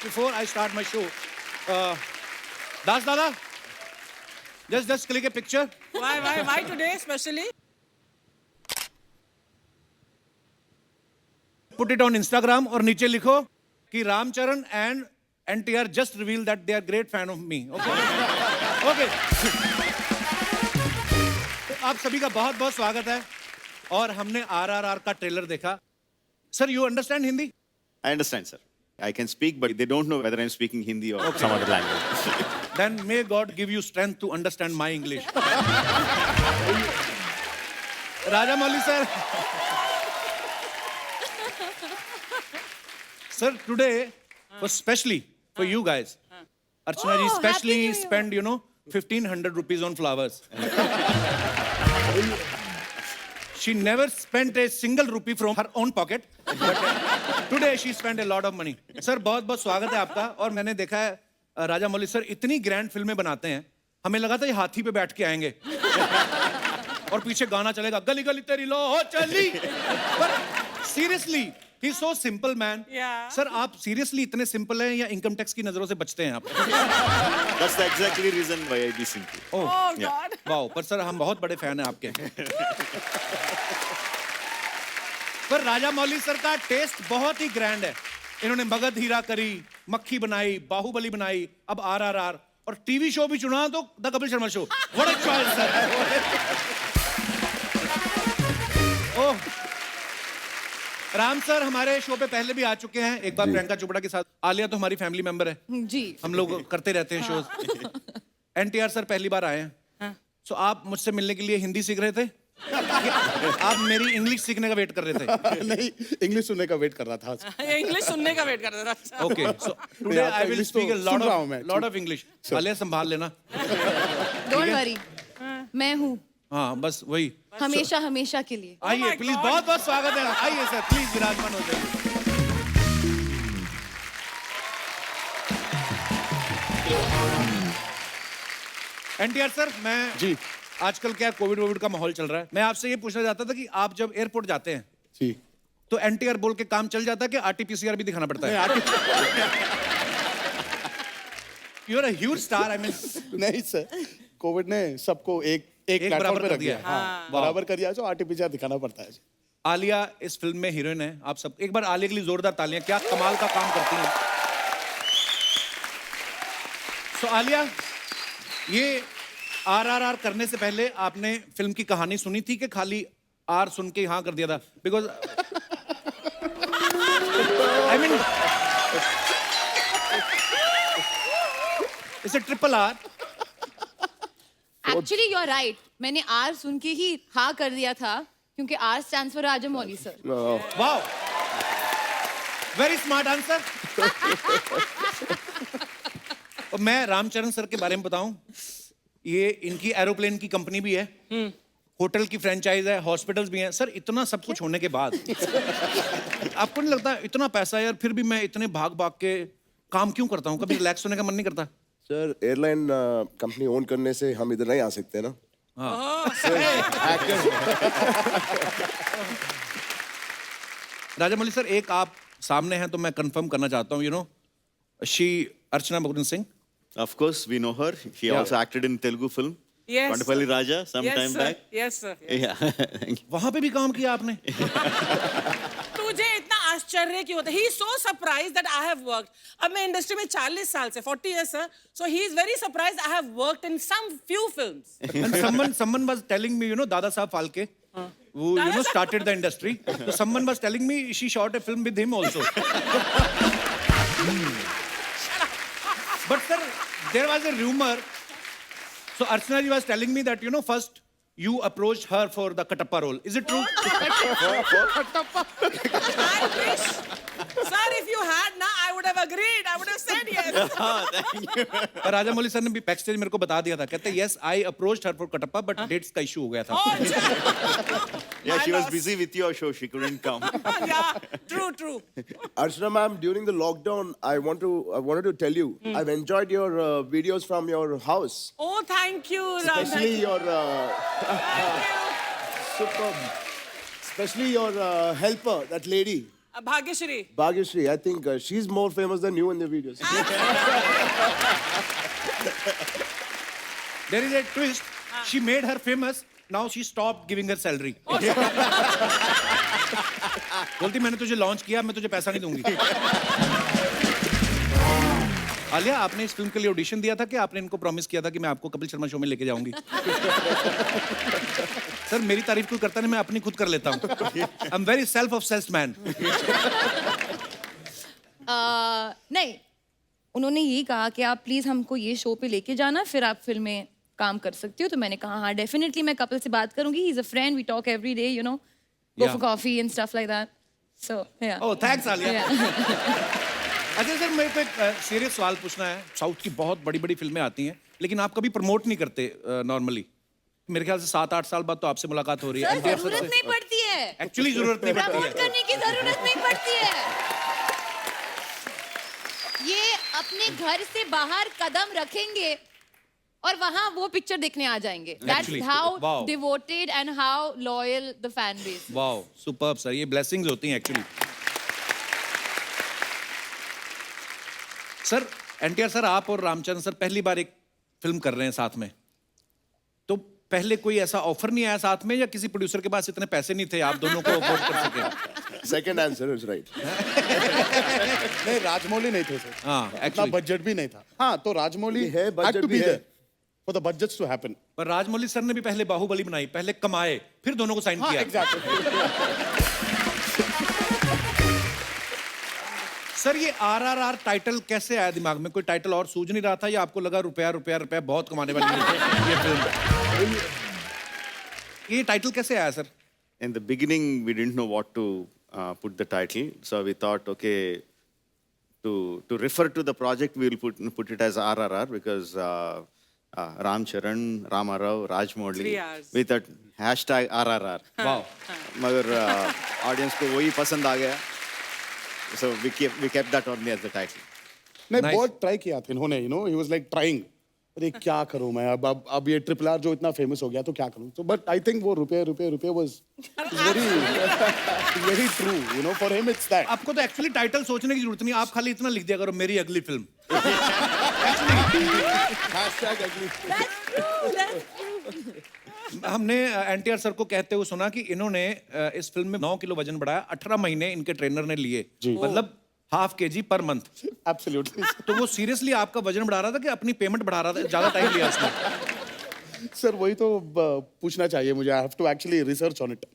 Before I start my show, Das Dada, just click a picture. Why today especially? Put it on Instagram और नीचे लिखो कि Ramcharan and NTR just revealed that they are great fan of me. Okay? Okay. तो आप सभी का बहुत बहुत स्वागत है और हमने RRR का ट्रेलर देखा. Sir, you understand Hindi? I understand, sir. I can speak, but they don't know whether I'm speaking Hindi or some other language. Then may God give you strength to understand my English. Rajamouli sir. Sir, today was specially for you guys. Archana ji specially spent, 1,500 rupees on flowers. She never spent a single rupee from her own pocket. But today she spent a lot of money. Sir, बहुत बहुत स्वागत है आपका. और मैंने देखा है Rajamouli sir इतनी ग्रैंड फिल्में बनाते हैं. हमें लगा था ये हाथी पे बैठ के आएंगे. और पीछे गाना चलेगा गली गली तेरी लो हो चली. पर seriously he's so simple man. Yeah. Sir आप सीरियसली इतने सिंपल हैं या इनकम टैक्स की नजरों से बचते हैं आप? That's the exactly reason why I be simple. Oh Yeah. God. Wow, पर सर हम बहुत बड़े फैन हैं आपके. पर राजामौली सर का टेस्ट बहुत ही ग्रैंड है. इन्होंने मगध हीरा करी, मक्खी बनाई, बाहुबली बनाई, अब RRR और टीवी शो भी चुना तो the Kapil Sharma show. What a choice sir. Oh, Ram sir हमारे शो पे पहले भी आ चुके हैं. एक बार प्रियंका चोपड़ा के साथ. आलिया तो हमारी फैमिली मेंबर है. जी. हम लोग करते रहते हैं शोज. NTR सर पहली बार आए हैं. सो आप मुझसे मिलने के लिए हिंदी सीख रहे थे? आप मेरी इंग्लिश सीखने का वेट कर रहे थे? नहीं, इंग्लिश सुनने का वेट कर रहा था. ये इंग्लिश सुनने का वेट कर रहा था. Okay, so today I will speak a lot of English. Alia संभाल लेना. डोंट वरी, मैं हूँ हाँ बस वही. हमेशा हमेशा के लिए. आइए my प्लीज, God. बहुत बहुत स्वागत है. आइए सर प्लीज विराजमान हो जाइए. NTR सर, मैं जी. आजकल क्या कोविड का माहौल चल रहा है. मैं आपसे ये पूछना चाहता था कि आप जब एयरपोर्ट जाते हैं जी. तो NTR बोल के काम चल जाता है कि RT-PCR भी दिखाना पड़ता है? You are a huge star. I mean नहीं सर, कोविड ने सबको एक प्लेटफॉर्म बराबर पे कर रख दिया. दिया. हाँ, बराबर कर दिया. जो आर्टिफिशियल दिखाना पड़ता है. आलिया इस फिल्म में हीरोइन है. आप सब एक बार आलिया के लिए जोरदार तालियां. क्या कमाल का काम करती हैं. सो आलिया, ये RRR करने से पहले आपने फिल्म की कहानी सुनी थी कि खाली R सुन के हाँ कर दिया था? Because I mean it's a triple R. Actually you are right. मैंने आर सुन के ही हाँ कर दिया था क्योंकि R stands for Rajamouli sir. Wow, very smart answer. और मैं रामचरण सर के बारे में बताऊं, ये इनकी एरोप्लेन की कंपनी भी है, होटल की फ्रेंचाइज है, हॉस्पिटल्स भी हैं. सर इतना सब कुछ होने के बाद आपको नहीं लगता इतना पैसा है यार, फिर भी मैं इतने भाग भाग के काम क्यों करता हूँ? कभी रिलैक्स होने का मन नहीं करता? सर, एयरलाइन कंपनी ओन करने से हम इधर नहीं आ सकते ना. राजामौली सर, एक आप सामने हैं तो मैं कंफर्म करना चाहता हूँ. She Archana Mukund Singh. Of course, we know her. She also acted in Telugu film. Yes. Kondapalli Raja some Yes, time sir. back. Yes, sir. Yeah. Thank you. वहां पे भी काम किया आपने? तुझे इतना आश्चर्य क्यों होता है? He is so surprised that I have worked. अब मैं इंडस्ट्री में 40 साल से 40 years sir. So he is very surprised I have worked in some few films. And someone was telling me, Dada Saab Phalke, who started the industry. So someone was telling me she shot a film with him also. But sir, there was a rumor. So Archana ji was telling me that, first you approached her for the Katappa role. Is it true? I wish. Sir, if you had na, I would have agreed. I would have said yes. पर Rajamouli sir ने भी backstage मेरे को बता दिया था. कहते yes, I approached her for Katappa, but dates का issue हो गया था. Oh, Yeah, she I was lost. busy with your show. She couldn't come. yeah, true. Archana ma'am, during the lockdown, I wanted to tell you, I've enjoyed your videos from your house. Oh, thank you, Ram. Especially your superb. Especially your helper, that lady. Bhagyashree. Bhagyashree, I think she's more famous than you in the videos. There is a twist. She made her famous. Now she stopped giving her salary. बोलती मैंने तुझे launch किया, मैं तुझे पैसा नहीं दूंगी. आलिया, आपने इस फिल्म के लिए ऑडिशन दिया था कि आपने इनको प्रॉमिस किया था कि मैं आपको कपिल शर्मा शो में लेके जाऊंगी? सर, मेरी तारीफ कोई करता नहीं, मैं अपनी खुद कर लेता हूँ. I am very self obsessed man. नहीं, उन्होंने यही कहा कि आप प्लीज हमको ये शो पे लेके जाना, फिर आप फिल्म में काम कर सकती हो. तो मैंने कहा हाँ, डेफिनेटली मैं कपिल से बात करूंगी. He is a friend, we talk every day, you know, go for coffee and stuff like that. So yeah. Oh, thanks Alia. अच्छा सर, मेरे को एक सीरियस सवाल पूछना है. साउथ की बहुत बड़ी बड़ी फिल्में आती हैं, लेकिन आप कभी प्रमोट नहीं करते नॉर्मली. मेरे ख्याल से 7-8 साल बाद तो आपसे मुलाकात हो रही है. सर, जरूरत नहीं पड़ती है. एक्चुअली जरूरत नहीं पड़ती प्रमोट है. करने की जरूरत नहीं पड़ती है. ये अपने घर से बाहर कदम रखेंगे और वहां वो पिक्चर देखने आ जाएंगे. That's Actually, how wow. devoted and how loyal the fan base. Wow, superb sir. ये ब्लेसिंग्स होती हैं एक्चुअली. सर, एनटीआर सर, आप और रामचंद्र सर पहली बार एक फिल्म कर रहे हैं साथ में. तो पहले कोई ऐसा ऑफर नहीं आया साथ में, या किसी प्रोड्यूसर के पास इतने पैसे नहीं थे आप दोनों को अफोर्ड कर सके? Second answer is right. नहीं, राजमौली नहीं थे सर. हाँ, इतना एक्चुअली. बजट भी नहीं था. हाँ, तो राजमौली है, had budget to be भी है. there for the budgets to happen. पर राजमौली सर ने भी पहले बाहुबली बनाई, पहले कमाए, फिर दोनों को साइन हाँ, किया. exactly. सर, ये RRR टाइटल कैसे आया दिमाग में? कोई टाइटल और सूझ नहीं रहा था, या आपको लगा रुपया रुपया रुपया बहुत कमाने वाली है ये फिल्म? ये टाइटल कैसे आया sir? In the beginning, we didn't know what to put the title, so we thought, okay, to refer to the project, we will put it as RRR because Ram Charan, Rama Rao, Rajmouli 3 hours. with that hashtag RRR. Wow. मगर audience को वही पसंद आ गया, so we kept that only as the title. नहीं, Nice. बहुत try किया था इन्होंने. You know, he was like trying. अरे क्या करूं मैं अब ये RRR जो इतना फेमस हो गया तो क्या करूं. तो बट आई थिंक वो रुपए was very true. You know, for him it's that. आपको तो एक्चुअली टाइटल सोचने की जरूरत नहीं, आप खाली इतना लिख दिया करो, मेरी अगली फिल्म. हमने एनटीआर सर को कहते हुए सुना कि इन्होंने इस फिल्म में 9 किलो वजन बढ़ाया. 18 महीने इनके ट्रेनर ने लिए, मतलब ½ kg पर मंथ. एब्सोल्युटली. तो वो सीरियसली आपका वजन बढ़ा रहा था कि अपनी पेमेंट बढ़ा रहा था? ज्यादा टाइम लिया उसने? सर, वही तो पूछना चाहिए मुझे. I have to actually research on it.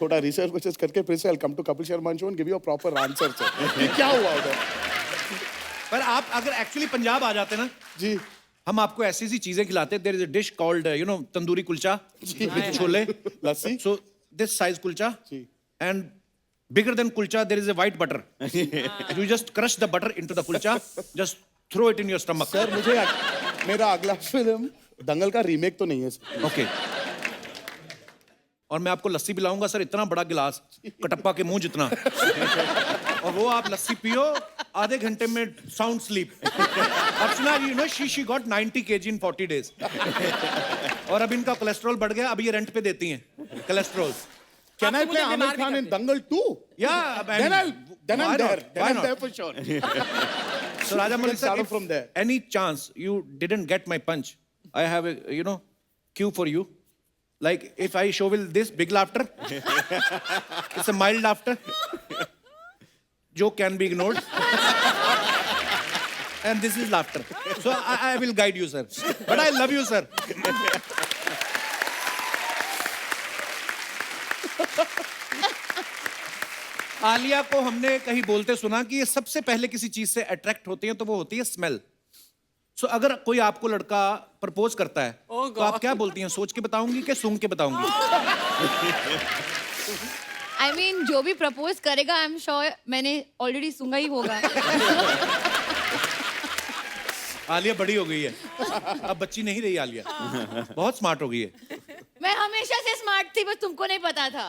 थोड़ा रिसर्च करके फिर से I come to Kapil Sharma show and give you a proper answer sir. क्या हुआ उधर? पर आप अगर एक्चुअली पंजाब आ जाते ना जी, हम आपको ऐसी सी चीजें खिलाते. There is a dish called you know tandoori kulcha with chole, lassi. so this size kulcha जी. and bigger than kulcha there is a white butter. You just crush the butter into the kulcha, just throw it in your stomach. Sir, मुझे मेरा अगला film दंगल का remake तो नहीं है sir. Okay. और मैं आपको लस्सी पिलाऊंगा सर, इतना बड़ा गिलास, कटप्पा के मुंह जितना, और वो आप लस्सी पियो, आधे घंटे में साउंड स्लीप. अब सुना, you know she got 90 kg in 40 days. और अब इनका कोलेस्ट्रॉल बढ़ गया, अब ये रेंट पे देती हैं कोलेस्ट्रॉल. Can I आपको play मुझे Amir बीमार भी Khan in करते. Dangal 2? Yeah, Then I'm why not? there. Then Why I'm not? there for sure. So Rajamouli sir, start if from there. any chance you didn't get my punch, I have a cue for you. Like if I show will this big laughter, it's a mild laughter. Joke can be ignored. And this is laughter. So I will guide you, sir. But I love you, sir. Alia को हमने कहीं बोलते सुना कि ये सबसे पहले किसी चीज से अट्रैक्ट होती है तो वो होती है स्मेल. सो अगर कोई आपको लड़का प्रपोज करता है तो आप क्या बोलती हैं? सोच के बताऊंगी कि सूंघ के बताऊंगी? I mean, जो भी प्रपोज करेगा आई एम श्योर मैंने ऑलरेडी सुना ही होगा. आलिया बड़ी हो गई है, अब बच्ची नहीं रही आलिया, बहुत स्मार्ट हो गई है. मैं हमेशा से स्मार्ट थी, बस तुमको नहीं पता था.